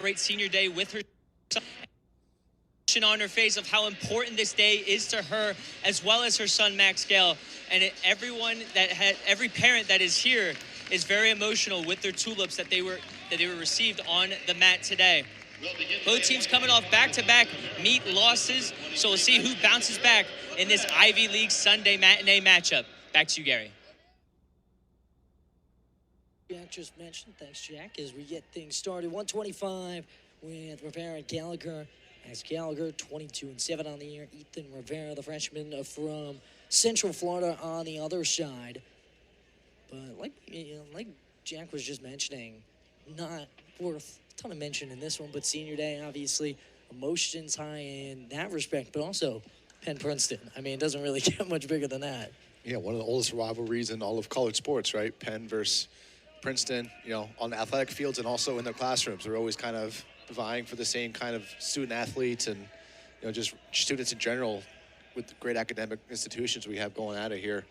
celebrate senior day with her son, on her face of how important this day is to her as well as her son Max Gale. And every parent that is here is very emotional with their tulips that they were received on the mat today. Both teams coming off back-to-back meet losses, so we'll see who bounces back in this Ivy League Sunday matinee matchup. Back to you, Gary. Jack just mentioned, thanks Jack, as we get things started. 125 with Rivera and Gallagher. As Gallagher, 22-7 on the year. Ethan Rivera, the freshman from Central Florida, on the other side. But like Jack was just mentioning, not worth a ton of mention in this one, but senior day, obviously, emotions high in that respect, but also Penn Princeton. I mean, it doesn't really get much bigger than that. Yeah, one of the oldest rivalries in all of college sports, right? Penn versus Princeton, on the athletic fields and also in their classrooms. They're always kind of vying for the same kind of student athletes and, just students in general with the great academic institutions we have going out of here.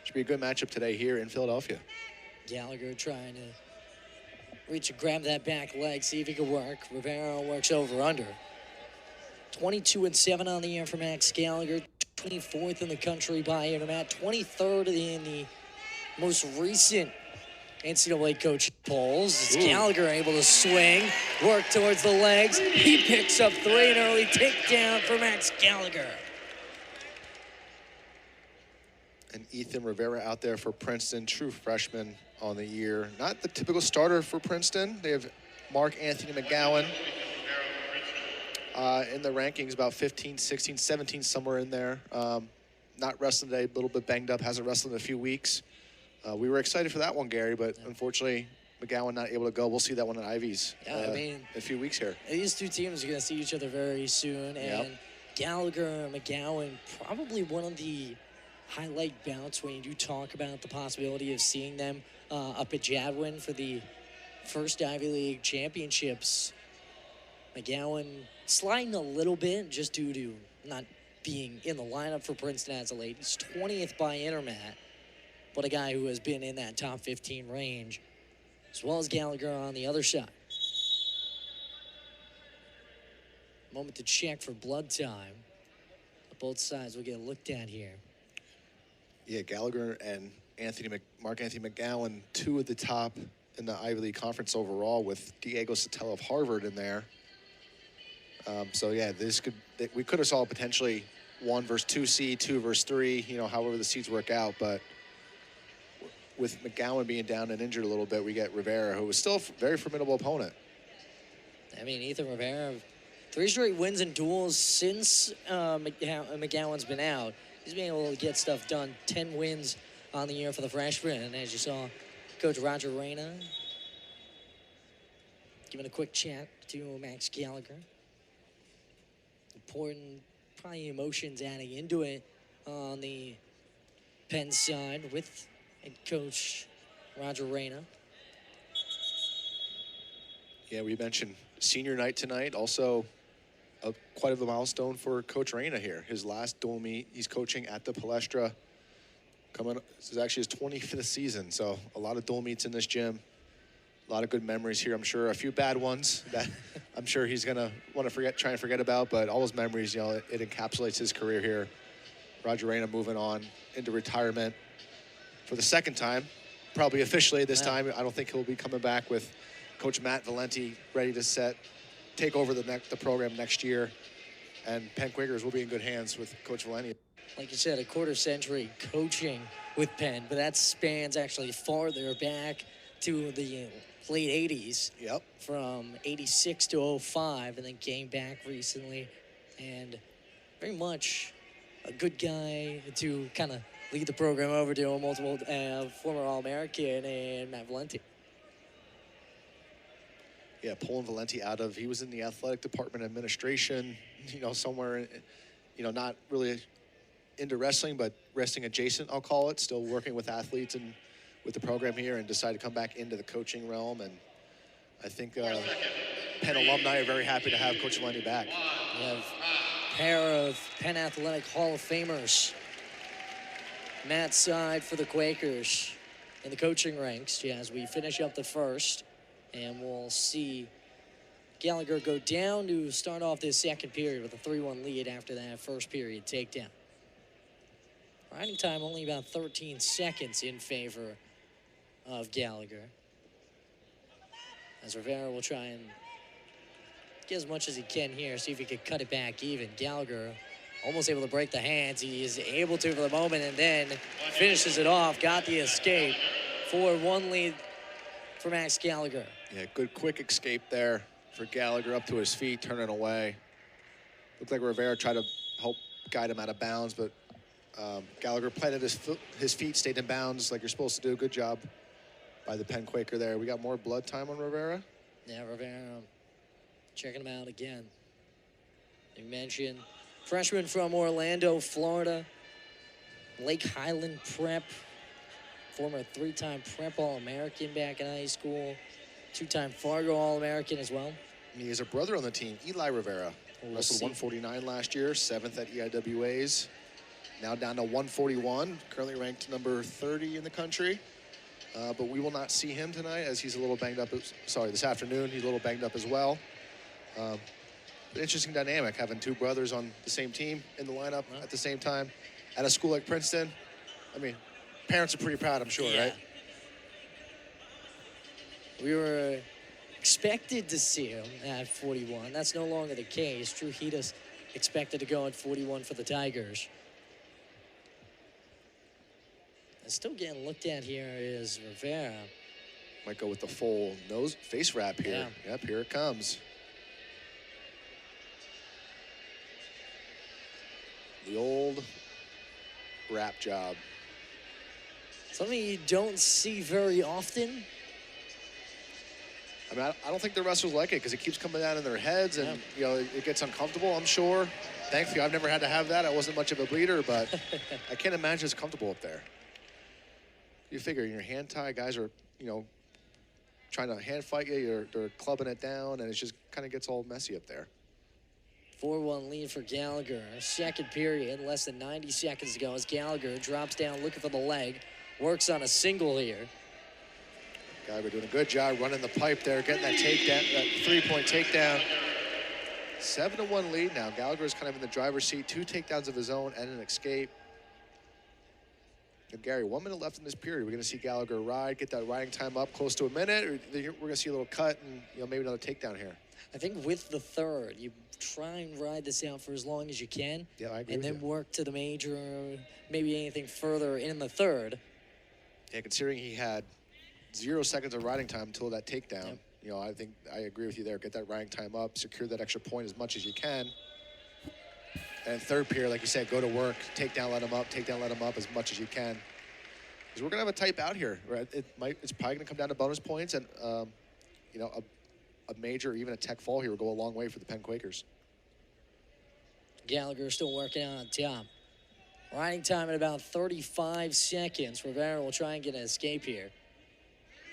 Should be a good matchup today here in Philadelphia. Gallagher trying to reach and grab that back leg, see if he can work. Rivera works over under. 22-7 on the year for Max Gallagher. 24th in the country by intermat. 23rd in the most recent NCAA coach polls. It's Gallagher able to swing, work towards the legs. He picks up 3, an early takedown for Max Gallagher. And Ethan Rivera out there for Princeton, true freshman on the year. Not the typical starter for Princeton. They have Mark Anthony McGowan in the rankings, about 15, 16, 17, somewhere in there. Not wrestling today, a little bit banged up, hasn't wrestled in a few weeks. We were excited for that one, Gary, but unfortunately, McGowan not able to go. We'll see that one at Ivy's in a few weeks here. These two teams are going to see each other very soon, and Gallagher and McGowan, probably one of the highlight bouts when you do talk about the possibility of seeing them up at Jadwin for the first Ivy League championships. McGowan sliding a little bit just due to not being in the lineup for Princeton as of late. He's 20th by intermat, but a guy who has been in that top 15 range, as well as Gallagher on the other side. Moment to check for blood time. Both sides will get looked at here. Yeah, Gallagher and Mark Anthony McGowan, two of the top in the Ivy League Conference overall, with Diego Sotelo of Harvard in there. So yeah, we could have saw potentially 1 versus 2 seed, 2 versus 3, however the seeds work out. But with McGowan being down and injured a little bit, we get Rivera, who was still a very formidable opponent. I mean, Ethan Rivera, 3 straight wins in duels since McGowan's been out. He's been able to get stuff done. 10 wins on the year for the freshman. And as you saw, Coach Roger Reyna giving a quick chat to Max Gallagher. Important, probably emotions adding into it on the Penn side with head coach Roger Reyna. Yeah, we mentioned senior night tonight. Also, quite a milestone for Coach Reyna here. His last dual meet, he's coaching at the Palestra. This is actually his 25th season, so a lot of dual meets in this gym. A lot of good memories here, I'm sure. A few bad ones that I'm sure he's going to want to try and forget about, but all those memories, it encapsulates his career here. Roger Reyna moving on into retirement for the second time, probably officially this time. I don't think he'll be coming back with Coach Matt Valenti ready to take over the program next year. And Penn Quakers will be in good hands with Coach Valenti. Like you said, a quarter century coaching with Penn, but that spans actually farther back to the late 80s. Yep. From 86 to 05, and then came back recently. And very much a good guy to kind of lead the program over to a multiple former All-American and Matt Valenti. Yeah, pulling Valenti out of, he was in the athletic department administration, somewhere, not really into wrestling, but wrestling adjacent, I'll call it, still working with athletes and with the program here, and decided to come back into the coaching realm. And I think Penn alumni are very happy to have Coach Valenti back. We have a pair of Penn Athletic Hall of Famers. Matt's side for the Quakers in the coaching ranks as we finish up the first. And we'll see Gallagher go down to start off this second period with a 3-1 lead after that first period takedown. Riding time only about 13 seconds in favor of Gallagher. As Rivera will try and get as much as he can here, see if he could cut it back even. Gallagher almost able to break the hands. He is able to for the moment and then finishes it off. Got the escape. 4-1 lead for Max Gallagher. Yeah, good quick escape there for Gallagher up to his feet, turning away. Looked like Rivera tried to help guide him out of bounds, but Gallagher planted his feet, stayed in bounds like you're supposed to do. Good job by the Penn Quaker there. We got more blood time on Rivera. Yeah, Rivera checking him out again. You mentioned freshman from Orlando, Florida. Lake Highland Prep. Former 3-time Prep All-American back in high school. 2-time Fargo All-American as well. And he has a brother on the team, Eligh Rivera. Wrestled 149 last year, 7th at EIWAs. Now down to 141, currently ranked number 30 in the country. But we will not see him tonight as he's a little banged up. Sorry, this afternoon, he's a little banged up as well. Interesting dynamic, having two brothers on the same team in the lineup at the same time at a school like Princeton. I mean, parents are pretty proud, I'm sure, right? We were expected to see him at 41. That's no longer the case. Drew Heatus expected to go at 41 for the Tigers. And still getting looked at here is Rivera. Might go with the full face wrap here. Yeah. Yep, here it comes. The old wrap job. Something you don't see very often. I mean, I don't think the wrestlers like it because it keeps coming down in their heads and, you know, it gets uncomfortable, I'm sure. Thankfully, I've never had to have that. I wasn't much of a bleeder, but I can't imagine it's comfortable up there. You figure in your hand tie, guys are, you know, trying to hand fight you, they're clubbing it down, and it just kind of gets all messy up there. 4-1 lead for Gallagher. Second period, less than 90 seconds to go as Gallagher drops down looking for the leg. Works on a single here. Gallagher doing a good job running the pipe there, getting that takedown, that 3-point takedown. 7-1 lead now. Gallagher is kind of in the driver's seat. 2 takedowns of his own and an escape. And Gary, 1 minute left in this period. We're going to see Gallagher ride, get that riding time up close to a minute. Or we're going to see a little cut and, you know, maybe another takedown here. I think with the third, you try and ride this out for as long as you can. Yeah, I agree. And then work to the major, maybe anything further in the third. Yeah, considering he had 0 seconds of riding time until that takedown. Yep. You know, I think I agree with you there. Get that riding time up, secure that extra point as much as you can. And third period, like you said, go to work, take down, let him up, take down, let him up as much as you can. Because we're going to have a tight bout here. Right? It's probably going to come down to bonus points, and you know, a major or even a tech fall here will go a long way for the Penn Quakers. Gallagher still working on top. Riding time at about 35 seconds. Rivera will try and get an escape here.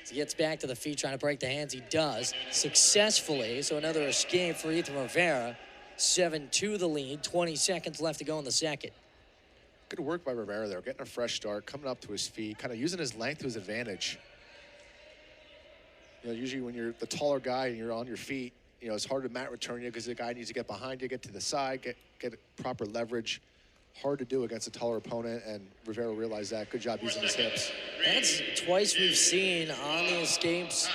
As he gets back to the feet, trying to break the hands. He does successfully. So another escape for Ethan Rivera. 7-2 the lead. 20 seconds left to go in the second. Good work by Rivera there, getting a fresh start, coming up to his feet, kind of using his length to his advantage. You know, usually when you're the taller guy and you're on your feet, you know, it's hard to mat return you because the guy needs to get behind you, get to the side, get proper leverage. Hard to do against a taller opponent, and Rivera realized that. Good job using his hips. That's twice we've seen on the escapes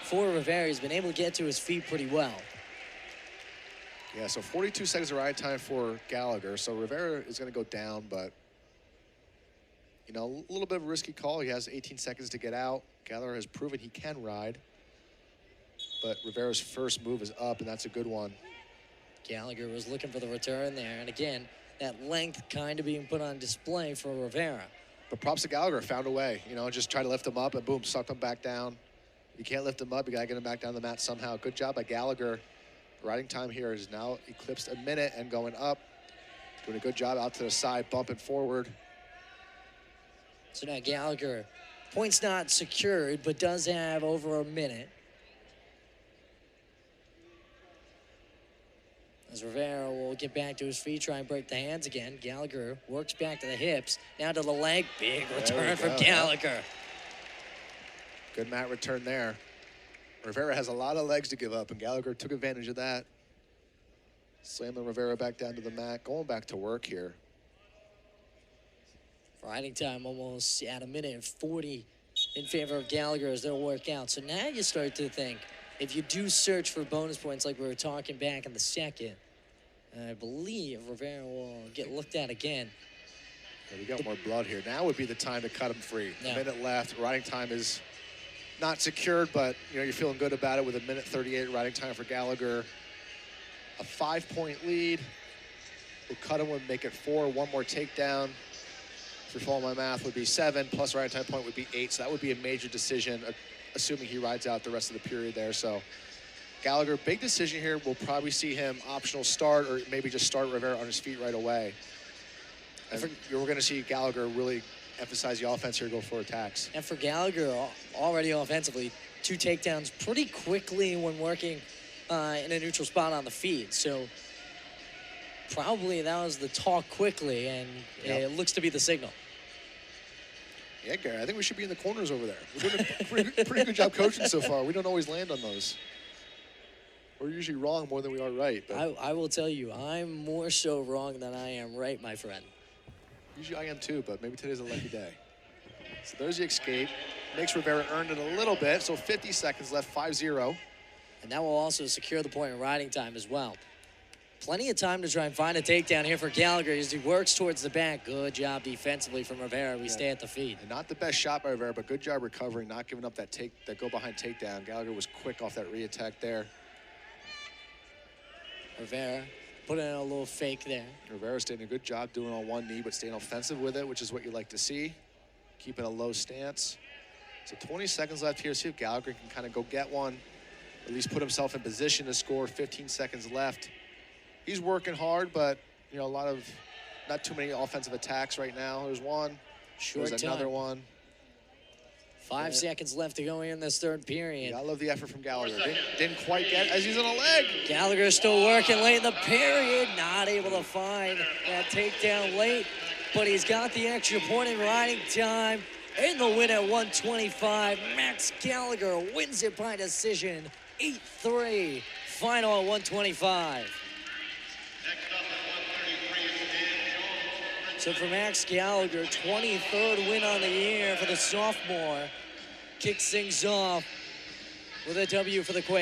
for Rivera. He's been able to get to his feet pretty well. Yeah, so 42 seconds of ride time for Gallagher. So Rivera is going to go down, but, you know, a little bit of a risky call. He has 18 seconds to get out. Gallagher has proven he can ride, but Rivera's first move is up, and that's a good one. Gallagher was looking for the return there, and again, that length kind of being put on display for Rivera. But props to Gallagher, found a way. You know, just try to lift him up, and boom, sucked him back down. You can't lift him up. You got to get him back down the mat somehow. Good job by Gallagher. Riding time here is now eclipsed a minute and going up. Doing a good job out to the side, bumping forward. So now Gallagher, points not secured, but does have over a minute. As Rivera will get back to his feet, try and break the hands again. Gallagher works back to the hips, now to the leg. Big return from Gallagher. Good mat return there. Rivera has a lot of legs to give up, and Gallagher took advantage of that. Slamming Rivera back down to the mat, going back to work here. Riding time almost at 1:40 in favor of Gallagher as they'll work out. So now you start to think, if you do search for bonus points like we were talking back in the second, I believe Rivera will get looked at again. Yeah, we got more blood here. Now would be the time to cut him free. Yeah. A minute left. Riding time is not secured, but you're feeling good about it with 1:38 riding time for Gallagher. A 5-point lead. We'll cut him, would make it 4. One more takedown. If you're following my math, would be 7, plus riding time point would be 8. So that would be a major decision, assuming he rides out the rest of the period there. So Gallagher, big decision here. We'll probably see him optional start, or maybe just start Rivera on his feet right away. And we're going to see Gallagher really emphasize the offense here, go for attacks. And for Gallagher, already offensively, 2 takedowns pretty quickly when working in a neutral spot on the feet. So probably that was the talk quickly, and it looks to be the signal. Yeah, Gary, I think we should be in the corners over there. We're doing a pretty good job coaching so far. We don't always land on those. We're usually wrong more than we are right. But I will tell you, I'm more so wrong than I am right, my friend. Usually I am too, but maybe today's a lucky day. So there's the escape. Makes Rivera earn it a little bit, so 50 seconds left, 5-0. And that will also secure the point in riding time as well. Plenty of time to try and find a takedown here for Gallagher as he works towards the back. Good job defensively from Rivera. We stay at the feet. And not the best shot by Rivera, but good job recovering, not giving up that go-behind takedown. Gallagher was quick off that re-attack there. Rivera putting in a little fake there. Rivera's doing a good job doing on one knee, but staying offensive with it, which is what you like to see. Keeping a low stance. So 20 seconds left here. See if Gallagher can kind of go get one. At least put himself in position to score. 15 seconds left. He's working hard, but, not too many offensive attacks right now. There's one. There's another one. 5 seconds left to go in this third period. I love the effort from Gallagher. Didn't quite get as he's on a leg. Gallagher still working late in the period. Not able to find that takedown late, but he's got the extra point in riding time. In the win at 125, Max Gallagher wins it by decision. 8-3, final at 125. So for Max Gallagher, 23rd win on the year for the sophomore. Kicks things off with a W for the Quakes.